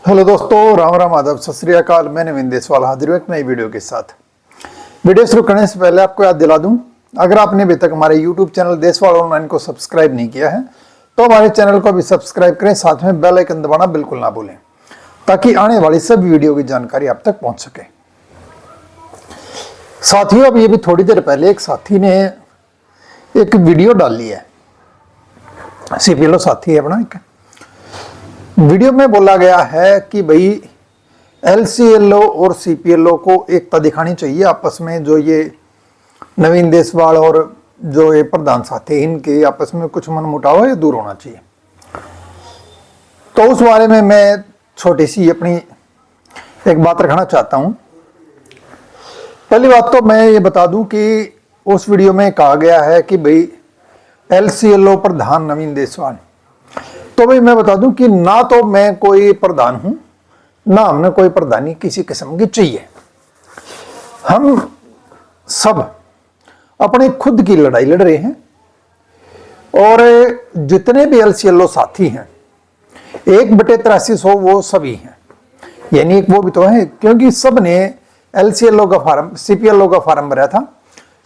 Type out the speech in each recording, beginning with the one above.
Hello दोस्तों, राम राम आदाब, सत श्री अकाल। मैं नवीन देसवाल हाजिर हूं एक नई वीडियो के साथ। वीडियो शुरू करने से पहले आपको याद दिला दूं, अगर आपने अभी तक हमारे यूट्यूब चैनल देसवाल ऑनलाइन को सब्सक्राइब नहीं किया है तो हमारे चैनल को भी सब्सक्राइब करें, साथ में बेल आइकन दबाना बिल्कुल ना भूलें ताकि आने वाली सभी वीडियो की जानकारी आप तक पहुंच सके। साथियों, अभी अभी थोड़ी देर पहले एक साथी ने एक वीडियो डाली है, सीपीएलओ साथी है अपना। एक वीडियो में बोला गया है कि भाई एलसीएलओ और सीपीएलओ को एकता दिखानी चाहिए आपस में। जो ये नवीन देसवाल और जो ये प्रधान साथी, इनके आपस में कुछ मनमुटाव है, दूर होना चाहिए। तो उस बारे में मैं छोटी सी अपनी एक बात रखना चाहता हूं। पहली बात तो मैं ये बता दूं कि उस वीडियो में कहा गया है कि भाई एलसीएलओ प्रधान नवीन देसवाल। तो भाई मैं बता दूं कि ना तो मैं कोई प्रधान हूं, ना हमने कोई प्रधानी किसी किस्म की चाहिए। हम सब अपनी खुद की लड़ाई लड़ रहे हैं और जितने भी एलसीएलओ साथी हैं 1/8300 वो सभी हैं, यानी वो भी तो है, क्योंकि सब ने एलसीएलओ का फॉर्म, सीपीएलओ का फॉर्म भरा था,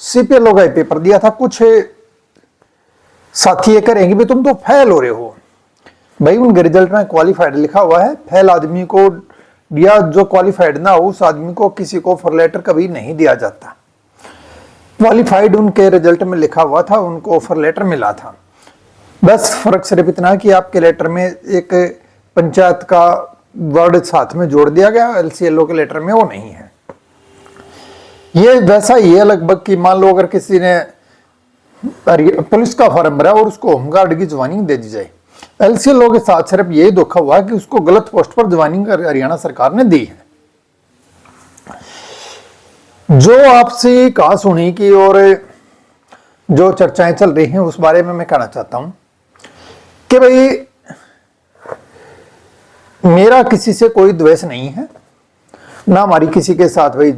सीपीएलओ का पेपर दिया था। कुछ साथी ये करेंगे भी तुम तो फेल हो रहे हो। भाई उनके रिजल्ट में क्वालिफाइड लिखा हुआ है, फेल आदमी को या जो क्वालिफाइड ना हो उस आदमी को किसी को ऑफर लेटर कभी नहीं दिया जाता। क्वालिफाइड उनके रिजल्ट में लिखा हुआ था, उनको ऑफर लेटर मिला था। बस फर्क सिर्फ इतना कि आपके लेटर में एक पंचायत का वर्ड साथ में जोड़ दिया गया, एलसीएलओ के लेटर में वो नहीं है। ये वैसा ही है लगभग कि मान लो अगर किसी ने पुलिस का फॉर्म भरा और उसको होमगार्ड की ज्वाइनिंग दे दी जाए। एलसीएलओ के साथ सिर्फ यही धोखा हुआ है कि उसको गलत पोस्ट पर ज्वाइनिंग हरियाणा सरकार ने दी है। जो आपसे कहा सुनी की और जो चर्चाएं चल रही हैं उस बारे में मैं कहना चाहता हूं कि भाई मेरा किसी से कोई द्वेष नहीं है, ना हमारी किसी के साथ भाई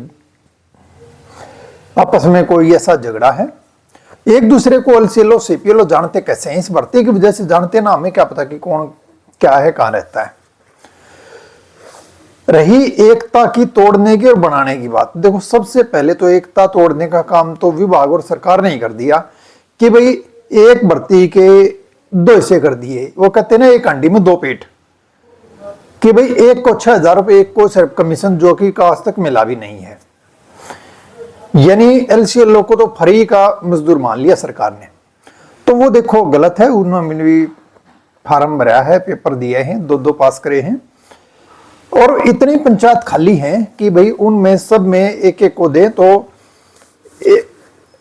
आपस में कोई ऐसा झगड़ा है। एक दूसरे को एलसीएलओ सीपीएलओ जानते कैसे हैं, इस भर्ती की वजह से जानते ना, हमें क्या पता कि कौन क्या है, कहां रहता है। रही एकता की तोड़ने की और बनाने की बात, देखो सबसे पहले तो एकता तोड़ने का काम तो विभाग और सरकार ने ही कर दिया कि भाई एक भर्ती के 2 हिस्से कर दिए। वो कहते ना एक हांडी में 2 पेट, कि भाई एक को 6000 रुपए, एक को सिर्फ कमीशन, जो कि आज तक मिला भी नहीं है। यानी एलसीएलओ को तो फ्री का मजदूर मान लिया सरकार ने। तो वो देखो गलत है। उन्होंने भी फार्म भरा है, पेपर दिए हैं, 2 पास करे हैं और इतनी पंचायत खाली है कि भाई उनमें सब में एक को दे तो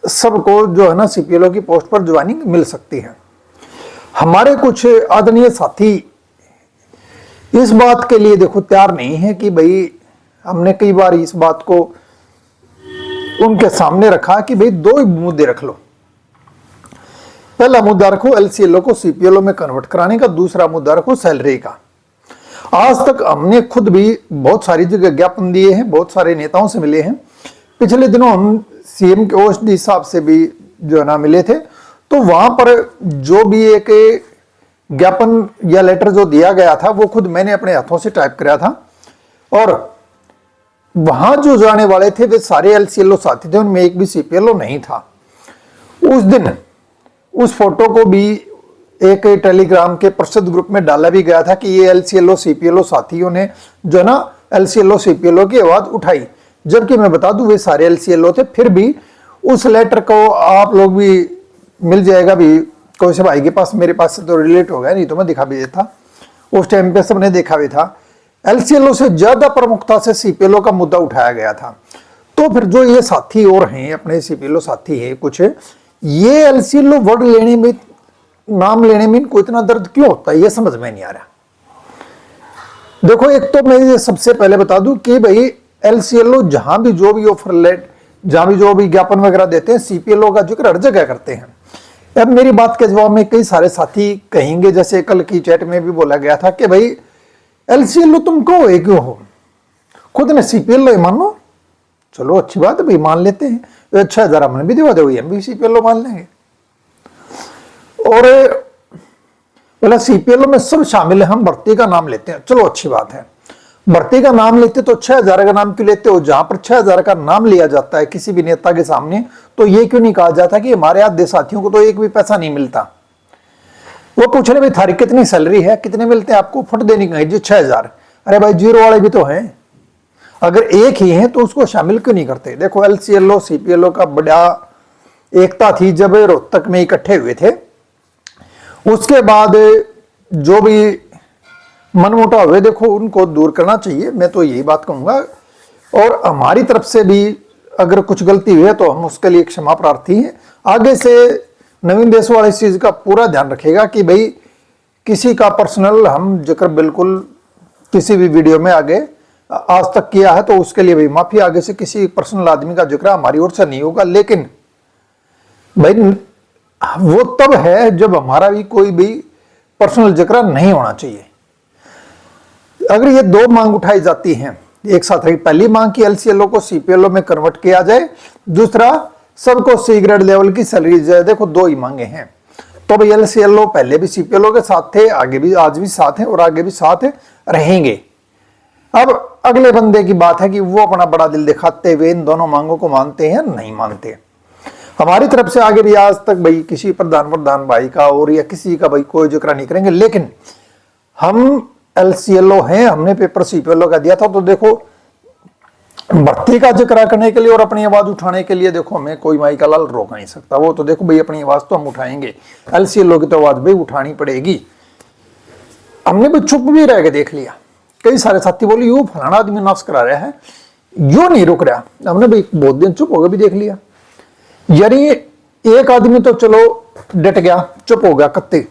सबको जो है ना सीपीएलओ की पोस्ट पर ज्वाइनिंग मिल सकती है। हमारे कुछ आदरणीय साथी इस बात के लिए देखो तैयार नहीं है कि भाई, हमने कई बार इस बात को उनके सामने रखा कि भाई 2 ही मुद्दे रख लो। पहला मुद्दा रखो एलसीएलओ को सीपीएलओ में कन्वर्ट कराने का, दूसरा मुद्दा रखो सैलरी का। आज तक हमने खुद भी बहुत सारी जगह ज्ञापन दिए हैं, बहुत सारे नेताओं से मिले हैं। पिछले दिनों हम सीएम के ओएसडी साहब से भी जो है ना मिले थे। तो वहां पर जो भी एक ज्ञापन या लेटर जो दिया गया था वो खुद मैंने अपने हाथों से टाइप कराया था और वहां जो जाने वाले थे वे सारे एलसीएलओ साथी थे, उनमें एक भी सीपीएलओ नहीं था। उस दिन उस फोटो को भी एक टेलीग्राम के प्रसिद्ध ग्रुप में डाला भी गया था कि ये एलसीएलओ सीपीएलओ साथियों ने जो है ना एलसीएलओ सीपीएलओ की आवाज उठाई, जबकि मैं बता दूं वे सारे एलसीएलओ थे। फिर भी उस लेटर को आप लोग भी मिल जाएगा भी, कोई से भाई के पास, मेरे पास से तो रिलेट हो गया, नहीं तो मैं दिखा भी देता। उस टाइम पे सबने देखा भी था। एलसीएलओ से ज्यादा प्रमुखता से सीपीएलओ का मुद्दा उठाया गया था। तो फिर जो ये साथी और हैं अपने सीपीएलओ साथी हैं कुछ, ये एलसीएलओ वर्ड लेने में, नाम लेने में इनको इतना दर्द क्यों होता है, ये समझ में नहीं आ रहा। देखो एक तो मैं ये सबसे पहले बता दूं कि भाई एलसीएलओ जहां भी जो भी ऑफर लेट, जहां भी जो भी ज्ञापन वगैरह देते हैं, सीपीएलओ का जिक्र हर जगह करते हैं। अब मेरी बात के जवाब में कई सारे साथी कहेंगे, जैसे कल की चैट में भी बोला गया था कि भाई एलसीएलओ तुम कहो क्यों हो, खुद ने सीपीएलओ मानो। चलो अच्छी बात है भाई, मान लेते हैं। अच्छा जरा हमने भी दिवा दो, हम भी सीपीएलओ मान लेंगे। और बोला सीपीएलओ में सब शामिल है, हम भर्ती का नाम लेते हैं, चलो अच्छी बात है। भर्ती का नाम लेते तो 6,000 का नाम क्यों लेते हो? जहां पर 6,000 का नाम लिया जाता है किसी भी नेता के सामने, तो ये क्यों नहीं कहा जाता कि हमारे आधे साथियों को तो एक भी पैसा नहीं मिलता? वो पूछ रहे भाई थारी कितनी सैलरी है, कितने मिलते हैं आपको? फट देनी कहीं जी 6,000। अरे भाई जीरो वाले भी तो हैं, अगर एक ही है तो उसको शामिल क्यों नहीं करते? देखो एलसीएलओ सीपीएलओ का बड़ा एकता थी जब रोहतक में इकट्ठे हुए थे, उसके बाद जो भी मनमुटाव हुए देखो उनको दूर करना चाहिए, मैं तो यही बात कहूंगा। और हमारी तरफ से भी अगर कुछ गलती हुई है तो हम उसके लिए क्षमा प्रार्थी हैं। आगे से नवीन देशवाल इस चीज का पूरा ध्यान रखेगा कि भाई किसी का पर्सनल हम जिक्र बिल्कुल किसी भी वीडियो में आगे आज तक किया है तो उसके लिए भाई माफी, आगे से किसी पर्सनल आदमी का जिक्र हमारी ओर से नहीं होगा। लेकिन भाई वो तब है जब हमारा भी कोई भी पर्सनल जिक्र नहीं होना चाहिए। अगर ये दो मांग उठाई जाती हैं एक साथ, रही पहली मांग की एलसीएलओ को सीपीएलओ में कन्वर्ट किया जाए, दूसरा सबको सी ग्रेड लेवल की सैलरी जाए, देखो दो ही मांगे हैं। तो भाई एलसीएलओ पहले भी सीपीएलओ के साथ थे, आगे भी आज भी साथ हैं और आगे भी साथ रहेंगे। अब अगले बंदे की बात है कि वो अपना बड़ा दिल दिखाते हुए इन दोनों मांगों को मानते हैं नहीं मानते। हमारी तरफ से आगे भी आज तक भाई किसी प्रधान भाई का और या किसी का भाई कोई जिक्र नहीं करेंगे, लेकिन हम एलसीएलओ हैं, हमने पेपर सीपीएलओ का दिया था। तो देखो भर्ती का जिक्र करने के लिए और अपनी आवाज उठाने के लिए देखो हमें कोई माई का लाल रोक नहीं सकता। वो तो देखो भाई अपनी आवाज तो हम उठाएंगे, एलसीएलओ की तो आवाज भाई उठानी पड़ेगी। हमने भी चुप भी रह के देख लिया, कई सारे साथी बोले यू फलाना आदमी नाश करा रहा है, यू नहीं रुक रहा। हमने भाई बहुत दिन चुप हो गए भी देख लिया। यानी एक आदमी तो चलो डट गया, चुप हो गया कत्ते,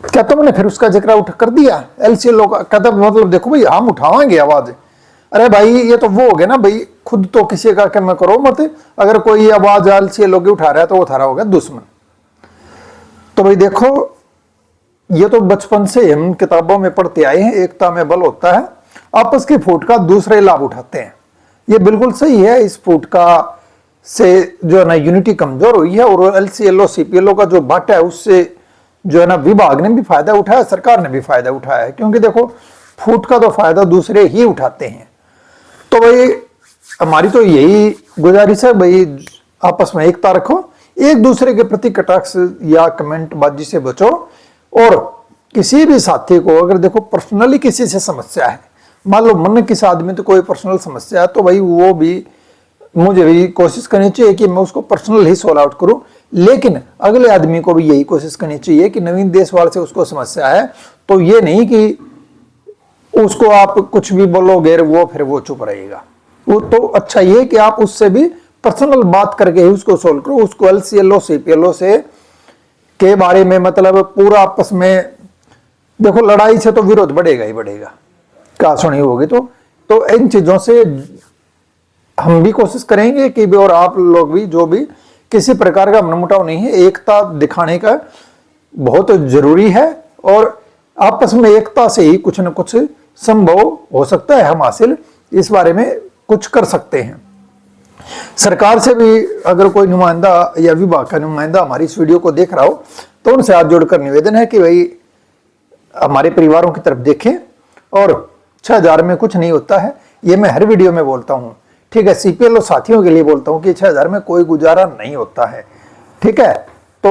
क्या तुमने फिर उसका जिक्र उठ कर दिया? एलसीएलओ का कहता मतलब देखो भाई हम उठावाएंगे आवाज। अरे भाई ये तो वो हो गया ना भाई, खुद तो किसी का क्या करो मत, अगर कोई आवाज एलसीएलओ की उठा रहा है तो वो थारा हो गया दुश्मन। तो भाई देखो ये तो बचपन से हम किताबों में पढ़ते आए हैं, एकता में बल होता है, आपस की फूट का दूसरे लाभ उठाते हैं। ये बिल्कुल सही है, इस फूट का से जो है ना यूनिटी कमजोर हुई है और एलसीएलओ सीपीएलओ का जो बाटा है उससे जो है ना विभाग ने भी फायदा उठाया, सरकार ने भी फायदा उठाया है, क्योंकि देखो फूट का तो फायदा दूसरे ही उठाते हैं। तो भाई हमारी तो यही गुजारिश है भाई आपस में एकता रखो, एक दूसरे के प्रति कटाक्ष या कमेंट बाजी से बचो। और किसी भी साथी को अगर देखो पर्सनली किसी से समस्या है, मान लो मन किसी आदमी तो कोई पर्सनल समस्या है, तो भाई वो भी मुझे भी कोशिश करनी चाहिए कि मैं उसको पर्सनल ही सॉल्व आउट करूं। लेकिन अगले आदमी को भी यही कोशिश करनी चाहिए कि नवीन देशवाल से उसको समस्या है, तो ये नहीं कि उसको आप कुछ भी बोलोगे वो फिर वो चुप रहेगा। वो तो अच्छा ये कि आप उससे भी पर्सनल बात करके ही उसको सोल्व करो। उसको एलसीएलओ सीपीएलओ से के बारे में मतलब पूरा आपस में देखो लड़ाई से तो विरोध बढ़ेगा ही बढ़ेगा, क्या सुनी होगी। तो इन चीजों से हम भी कोशिश करेंगे कि भी और आप लोग भी जो भी किसी प्रकार का मनमुटाव नहीं है, एकता दिखाने का बहुत जरूरी है और आपस में एकता से ही कुछ न कुछ संभव हो सकता है, हम हासिल इस बारे में कुछ कर सकते हैं। सरकार से भी अगर कोई नुमाइंदा या विभाग का नुमाइंदा हमारी इस वीडियो को देख रहा हो तो उनसे हाथ जोड़कर निवेदन है कि भाई हमारे परिवारों की तरफ देखें और 6,000 में कुछ नहीं होता है, ये मैं हर वीडियो में बोलता हूँ, ठीक है। सीपीएलओ साथियों के लिए बोलता हूँ कि 6,000 में कोई गुजारा नहीं होता है, ठीक है। तो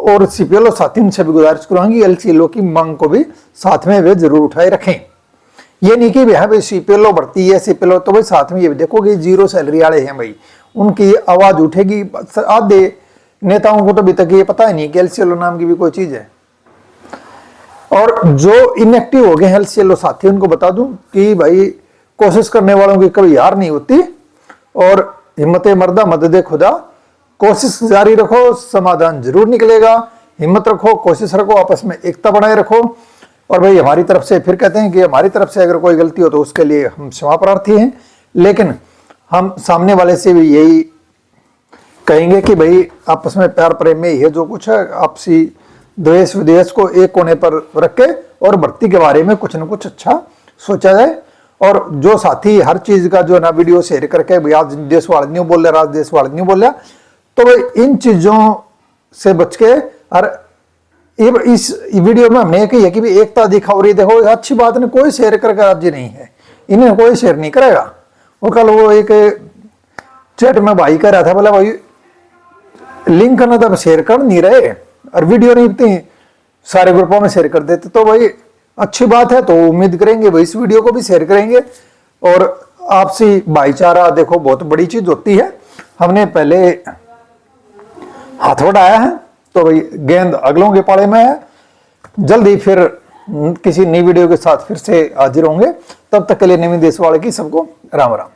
और सीपीएलओ साथियों से भी गुजारिश करूंगी एलसीएलओ की मांग को भी साथ में वे जरूर उठाए रखें। ये नहीं कि भाई सीपीएलओ बढ़ती है सीपीएलओ तो भाई साथ में ये भी देखो कि जीरो सैलरी वाले हैं भाई, उनकी आवाज उठेगी। आधे नेताओं को तो अभी तक ये पता ही नहीं कि एलसीएलओ नाम की भी कोई चीज है। और जो इनएक्टिव हो गए हैं एलसीएलओ साथी उनको बता दूं कि भाई कोशिश करने वालों की कभी हार नहीं होती और हिम्मत मर्दा मदद खुदा, कोशिश जारी रखो, समाधान जरूर निकलेगा। हिम्मत रखो, कोशिश रखो, आपस में एकता बनाए रखो। और भाई हमारी तरफ से फिर कहते हैं कि हमारी तरफ से अगर कोई गलती हो तो उसके लिए हम क्षमा प्रार्थी हैं, लेकिन हम सामने वाले से भी यही कहेंगे कि भाई आपस में प्यार प्रेम में यह जो कुछ है आपसी द्वेष विद्वेष को एक कोने पर रखे और भर्ती के बारे में कुछ न कुछ अच्छा सोचा जाए। और जो साथी हर चीज का जो है ना वीडियो शेयर करके भाई आज देशवाल नहीं बोल रहा, आज देशवाल नहीं बोल रहा, तो भाई इन चीजों से बच के और ये इस वीडियो में हमने कही है कि भी एकता दिखाओ, रही देखो अच्छी बात नहीं, कोई शेयर करके राजी नहीं है, इन्हें कोई शेयर नहीं करेगा। वो कल वो एक चैट में भाई कह रहा था, बोला भाई लिंक करना तो शेयर कर नहीं रहे और वीडियो नहीं इतनी सारे ग्रुपों में शेयर कर देते, तो भाई अच्छी बात है। तो उम्मीद करेंगे भाई इस वीडियो को भी शेयर करेंगे। और आपसी भाईचारा देखो बहुत बड़ी चीज होती है। हमने पहले हाथ बढ़ाया है तो भाई गेंद अगलों के पाले में है। जल्दी फिर किसी नई वीडियो के साथ फिर से हाजिर होंगे, तब तक के लिए नवीन देशवाल की सबको राम राम।